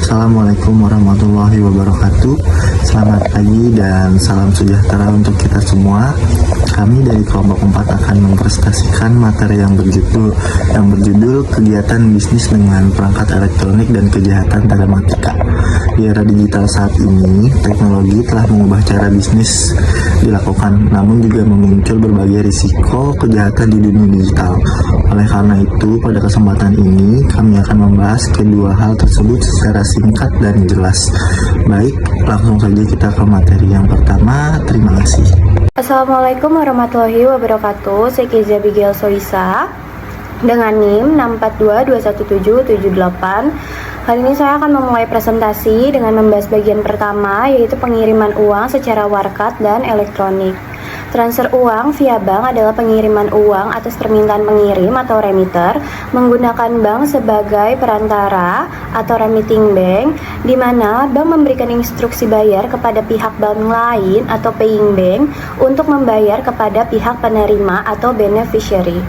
Assalamualaikum warahmatullahi wabarakatuh. Selamat pagi dan salam sejahtera untuk kita semua. Kami dari kelompok 4 akan mempresentasikan materi yang berjudul kegiatan bisnis dengan perangkat elektronik dan kejahatan telematika. Di era digital saat ini, teknologi telah mengubah cara bisnis dilakukan, namun juga memuncul berbagai risiko kejahatan di dunia digital. Oleh karena itu, pada kesempatan ini kami akan membahas kedua hal tersebut secara singkat dan jelas. Baik, langsung saja kita ke materi yang pertama. Terima kasih. Assalamualaikum warahmatullahi wabarakatuh. Saya Keza Bigel Soisa dengan NIM 642217778. Kali ini saya akan memulai presentasi dengan membahas bagian pertama, yaitu pengiriman uang secara warkat dan elektronik. Transfer uang via bank adalah pengiriman uang atas permintaan pengirim atau remitter menggunakan bank sebagai perantara atau remitting bank, di mana bank memberikan instruksi bayar kepada pihak bank lain atau paying bank untuk membayar kepada pihak penerima atau beneficiary.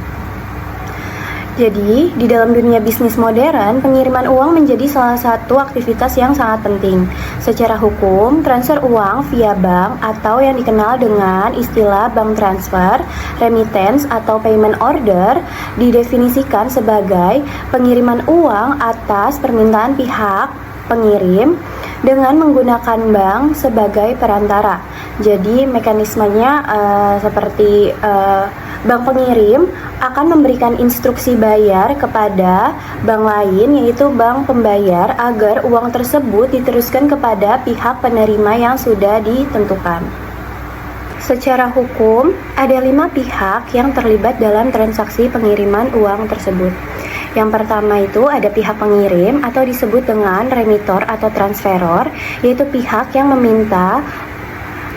Jadi, di dalam dunia bisnis modern, pengiriman uang menjadi salah satu aktivitas yang sangat penting. Secara hukum, transfer uang via bank atau yang dikenal dengan istilah bank transfer, remittance, atau payment order didefinisikan sebagai pengiriman uang atas permintaan pihak pengirim dengan menggunakan bank sebagai perantara. Jadi mekanismenya seperti bank pengirim akan memberikan instruksi bayar kepada bank lain, yaitu bank pembayar, agar uang tersebut diteruskan kepada pihak penerima yang sudah ditentukan. Secara hukum, ada 5 pihak yang terlibat dalam transaksi pengiriman uang tersebut. Yang pertama itu ada pihak pengirim atau disebut dengan remitter atau transferor, yaitu pihak yang meminta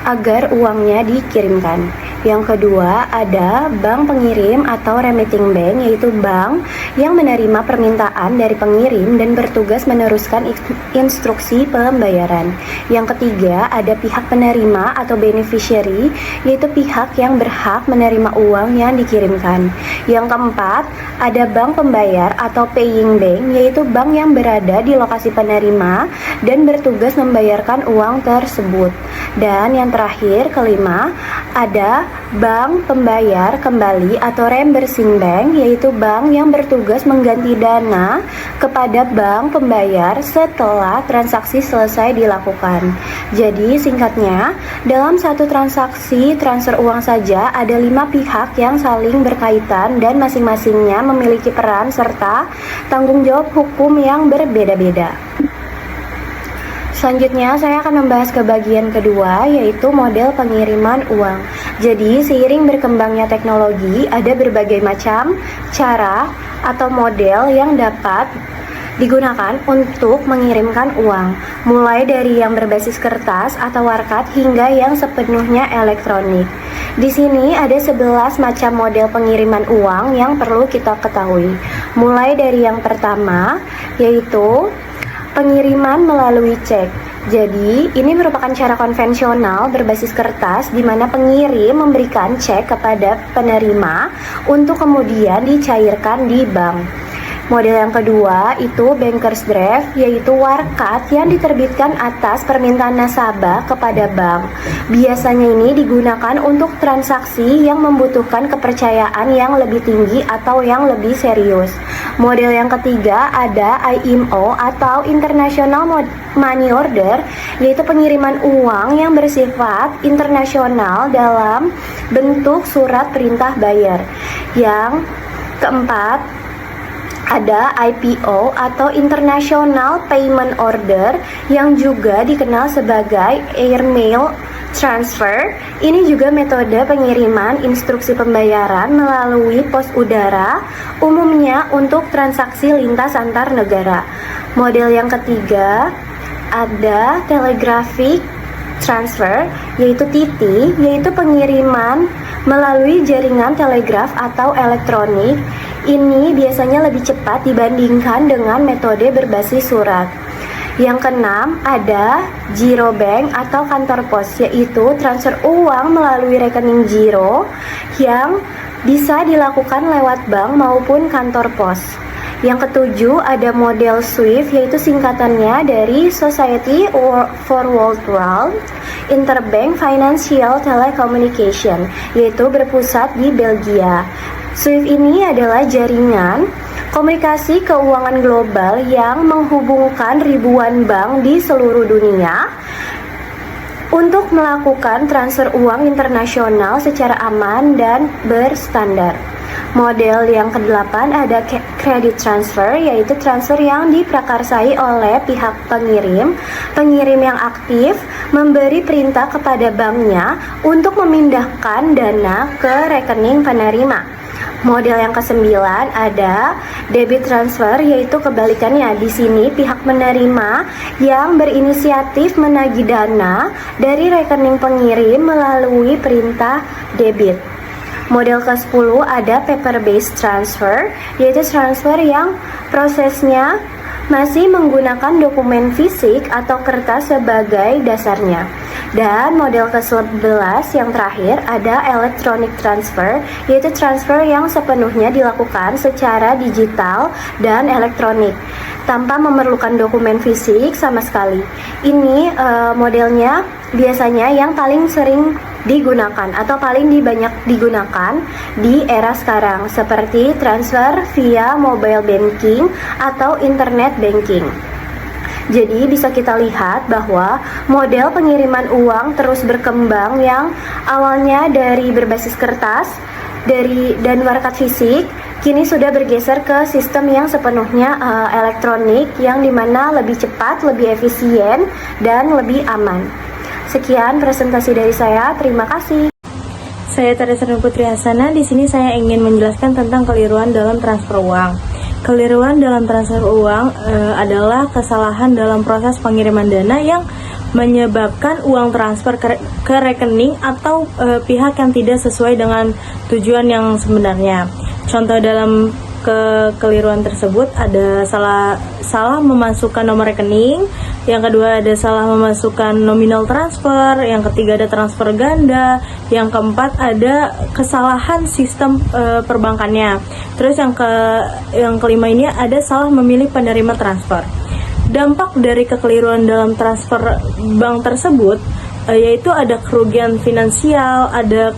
agar uangnya dikirimkan. Yang kedua ada bank pengirim atau remitting bank, yaitu bank yang menerima permintaan dari pengirim dan bertugas meneruskan instruksi pembayaran. Yang ketiga ada pihak penerima atau beneficiary, yaitu pihak yang berhak menerima uang yang dikirimkan. Yang keempat ada bank pembayar atau paying bank, yaitu bank yang berada di lokasi penerima dan bertugas membayarkan uang tersebut. Dan yang terakhir, kelima, ada bank pembayar kembali atau reimbursing bank, yaitu bank yang bertugas mengganti dana kepada bank pembayar setelah transaksi selesai dilakukan. Jadi singkatnya, dalam satu transaksi transfer uang saja ada 5 pihak yang saling berkaitan dan masing-masingnya memiliki peran serta tanggung jawab hukum yang berbeda-beda. Selanjutnya saya akan membahas ke bagian kedua, yaitu model pengiriman uang. Jadi seiring berkembangnya teknologi, ada berbagai macam cara atau model yang dapat digunakan untuk mengirimkan uang, mulai dari yang berbasis kertas atau warkat hingga yang sepenuhnya elektronik. Di sini ada 11 macam model pengiriman uang yang perlu kita ketahui. Mulai dari yang pertama, yaitu pengiriman melalui cek. Jadi, ini merupakan cara konvensional berbasis kertas di mana pengirim memberikan cek kepada penerima untuk kemudian dicairkan di bank. Model yang kedua itu bankers draft, yaitu warkat yang diterbitkan atas permintaan nasabah kepada bank. Biasanya ini digunakan untuk transaksi yang membutuhkan kepercayaan yang lebih tinggi atau yang lebih serius. Model yang ketiga ada IMO atau International Money Order, yaitu pengiriman uang yang bersifat internasional dalam bentuk surat perintah bayar. Yang keempat ada IPO atau International Payment Order yang juga dikenal sebagai Airmail Transfer. Ini juga metode pengiriman instruksi pembayaran melalui pos udara, umumnya untuk transaksi lintas antar negara. Model yang ketiga ada Telegraphic Transfer, yaitu TT, yaitu pengiriman melalui jaringan telegraf atau elektronik. Ini biasanya lebih cepat dibandingkan dengan metode berbasis surat. Yang keenam ada Giro Bank atau kantor pos, yaitu transfer uang melalui rekening giro yang bisa dilakukan lewat bank maupun kantor pos. Yang ketujuh ada model SWIFT, yaitu singkatannya dari Society for Worldwide Interbank Financial Telecommunication, yaitu berpusat di Belgia. SWIFT ini adalah jaringan komunikasi keuangan global yang menghubungkan ribuan bank di seluruh dunia untuk melakukan transfer uang internasional secara aman dan berstandar. Model yang ke-8 ada credit transfer, yaitu transfer yang diprakarsai oleh pihak pengirim. Pengirim yang aktif memberi perintah kepada banknya untuk memindahkan dana ke rekening penerima. Model yang ke-9 ada debit transfer, yaitu kebalikannya. Di sini pihak penerima yang berinisiatif menagih dana dari rekening pengirim melalui perintah debit. Model ke-10 ada paper-based transfer, yaitu transfer yang prosesnya masih menggunakan dokumen fisik atau kertas sebagai dasarnya. Dan model ke-11 yang terakhir ada electronic transfer, yaitu transfer yang sepenuhnya dilakukan secara digital dan elektronik tanpa memerlukan dokumen fisik sama sekali. Ini modelnya biasanya yang paling sering digunakan atau paling banyak digunakan di era sekarang, seperti transfer via mobile banking atau internet banking. Jadi bisa kita lihat bahwa model pengiriman uang terus berkembang, yang awalnya dari berbasis kertas dan warakat fisik, kini sudah bergeser ke sistem yang sepenuhnya elektronik, yang dimana lebih cepat, lebih efisien, dan lebih aman. Sekian presentasi dari saya, terima kasih. Saya Teresa Putri Hasana. Di sini saya ingin menjelaskan tentang keliruan dalam transfer uang. Keliruan dalam transfer uang adalah kesalahan dalam proses pengiriman dana yang menyebabkan uang transfer ke rekening atau pihak yang tidak sesuai dengan tujuan yang sebenarnya. Contoh dalam kekeliruan tersebut ada salah memasukkan nomor rekening, yang kedua ada salah memasukkan nominal transfer, yang ketiga ada transfer ganda, yang keempat ada kesalahan sistem perbankannya. Terus yang kelima ini ada salah memilih penerima transfer. Dampak dari kekeliruan dalam transfer bank tersebut yaitu ada kerugian finansial, ada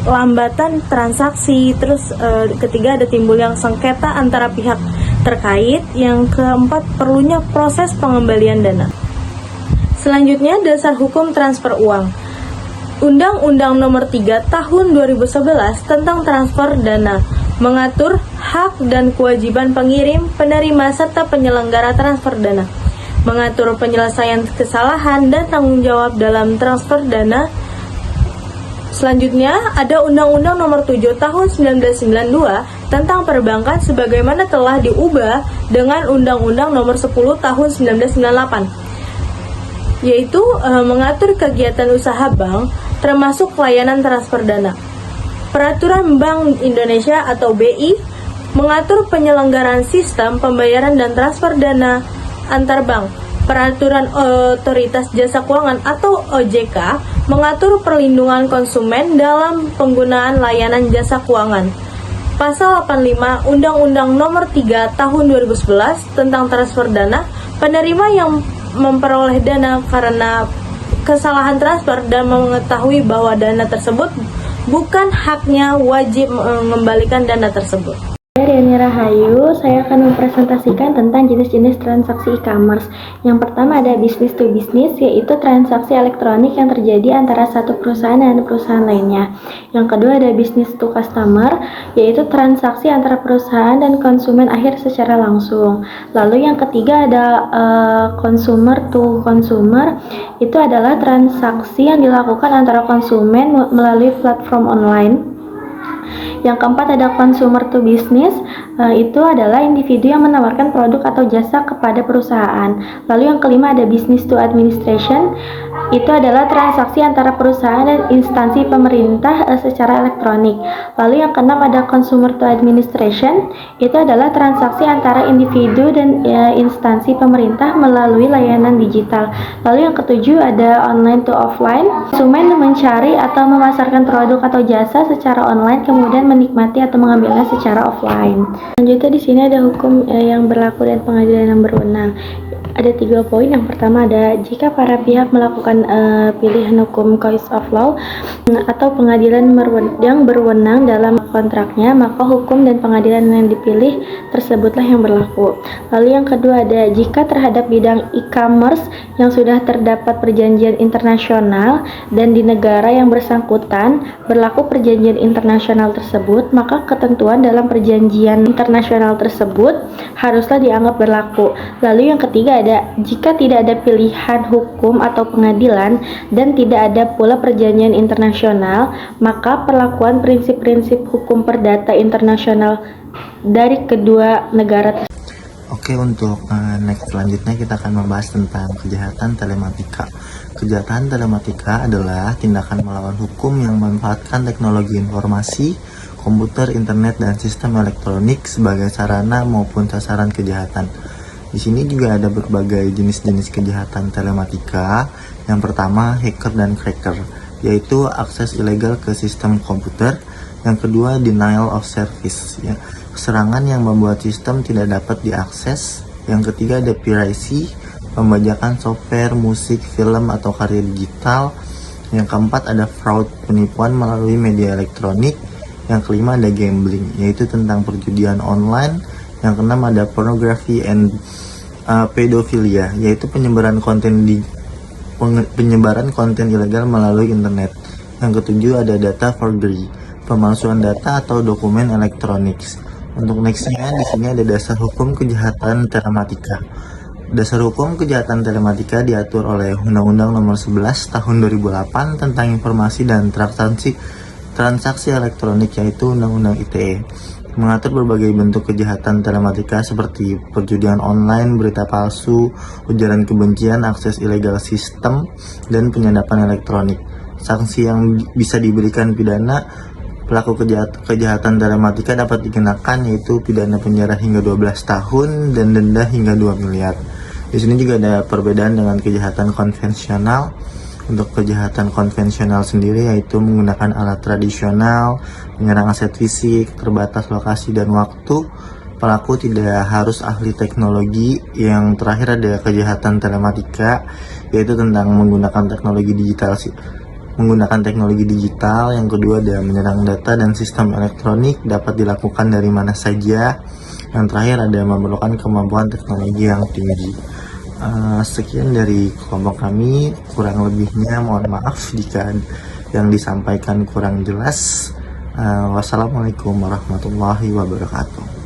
lambatan transaksi, terus ketiga ada timbul yang sengketa antara pihak terkait, yang keempat perlunya proses pengembalian dana. Selanjutnya dasar hukum transfer uang. Undang-Undang Nomor 3 Tahun 2011 tentang transfer dana mengatur hak dan kewajiban pengirim, penerima, serta penyelenggara transfer dana, mengatur penyelesaian kesalahan dan tanggung jawab dalam transfer dana. Selanjutnya ada Undang-Undang Nomor 7 Tahun 1992 tentang perbankan sebagaimana telah diubah dengan Undang-Undang Nomor 10 Tahun 1998, yaitu mengatur kegiatan usaha bank termasuk pelayanan transfer dana. Peraturan Bank Indonesia atau BI mengatur penyelenggaraan sistem pembayaran dan transfer dana antar bank. Peraturan Otoritas Jasa Keuangan atau OJK mengatur perlindungan konsumen dalam penggunaan layanan jasa keuangan. Pasal 85 Undang-Undang Nomor 3 Tahun 2011 tentang transfer dana, penerima yang memperoleh dana karena kesalahan transfer dan mengetahui bahwa dana tersebut bukan haknya wajib mengembalikan dana tersebut. Saya Riani Rahayu, saya akan mempresentasikan tentang jenis-jenis transaksi e-commerce. Yang pertama ada business to business, yaitu transaksi elektronik yang terjadi antara satu perusahaan dan perusahaan lainnya. Yang kedua ada business to customer, yaitu transaksi antara perusahaan dan konsumen akhir secara langsung. Lalu yang ketiga ada consumer to consumer, itu adalah transaksi yang dilakukan antara konsumen melalui platform online. Yang keempat ada consumer to business, itu adalah individu yang menawarkan produk atau jasa kepada perusahaan. Lalu yang kelima ada business to administration, itu adalah transaksi antara perusahaan dan instansi pemerintah secara elektronik. Lalu yang keenam ada consumer to administration, itu adalah transaksi antara individu dan instansi pemerintah melalui layanan digital. Lalu yang ketujuh ada online to offline, konsumen mencari atau memasarkan produk atau jasa secara online kemudian dan menikmati atau mengambilnya secara offline. Selanjutnya di sini ada hukum yang berlaku dan pengadilan yang berwenang. Ada 3 poin. Yang pertama ada jika para pihak melakukan pilihan hukum choice of law atau pengadilan yang berwenang dalam kontraknya, maka hukum dan pengadilan yang dipilih tersebutlah yang berlaku. Lalu yang kedua ada jika terhadap bidang e-commerce yang sudah terdapat perjanjian internasional dan di negara yang bersangkutan berlaku perjanjian internasional tersebut, maka ketentuan dalam perjanjian internasional tersebut haruslah dianggap berlaku. Lalu yang ketiga ada jika tidak ada pilihan hukum atau pengadilan dan tidak ada pula perjanjian internasional, maka perlakuan prinsip-prinsip hukum perdata internasional dari kedua negara. Oke, untuk next selanjutnya kita akan membahas tentang kejahatan telematika. Kejahatan telematika adalah tindakan melawan hukum yang memanfaatkan teknologi informasi, komputer, internet, dan sistem elektronik sebagai sarana maupun sasaran kejahatan. Di sini juga ada berbagai jenis-jenis kejahatan telematika. Yang pertama, hacker dan cracker, yaitu akses ilegal ke sistem komputer. Yang kedua, denial of service, ya, serangan yang membuat sistem tidak dapat diakses. Yang ketiga ada piracy, pembajakan software, musik, film, atau karya digital. Yang keempat ada fraud, penipuan melalui media elektronik. Yang kelima ada gambling, yaitu tentang perjudian online. Yang keenam ada pornografi and pedofilia, yaitu penyebaran konten ilegal melalui internet. Yang ketujuh ada data forgery, pemalsuan data atau dokumen elektronik. Untuk nextnya di sini ada dasar hukum kejahatan telematika. Dasar hukum kejahatan telematika diatur oleh Undang-Undang Nomor 11 Tahun 2008 tentang informasi dan transaksi elektronik, yaitu Undang-Undang ITE. Mengatur berbagai bentuk kejahatan telematika seperti perjudian online, berita palsu, ujaran kebencian, akses ilegal sistem, dan penyadapan elektronik. Sanksi yang bisa diberikan pidana pelaku kejahatan telematika dapat dikenakan, yaitu pidana penjara hingga 12 tahun dan denda hingga 2 miliar. Di sini juga ada perbedaan dengan kejahatan konvensional. Untuk kejahatan konvensional sendiri yaitu menggunakan alat tradisional, menyerang aset fisik, terbatas lokasi dan waktu. Pelaku tidak harus ahli teknologi. Yang terakhir ada kejahatan telematika, yaitu tentang menggunakan teknologi digital. Yang kedua ada menyerang data dan sistem elektronik, dapat dilakukan dari mana saja. Yang terakhir ada memerlukan kemampuan teknologi yang tinggi. Sekian dari kelompok kami, kurang lebihnya mohon maaf jika yang disampaikan kurang jelas. Wassalamualaikum warahmatullahi wabarakatuh.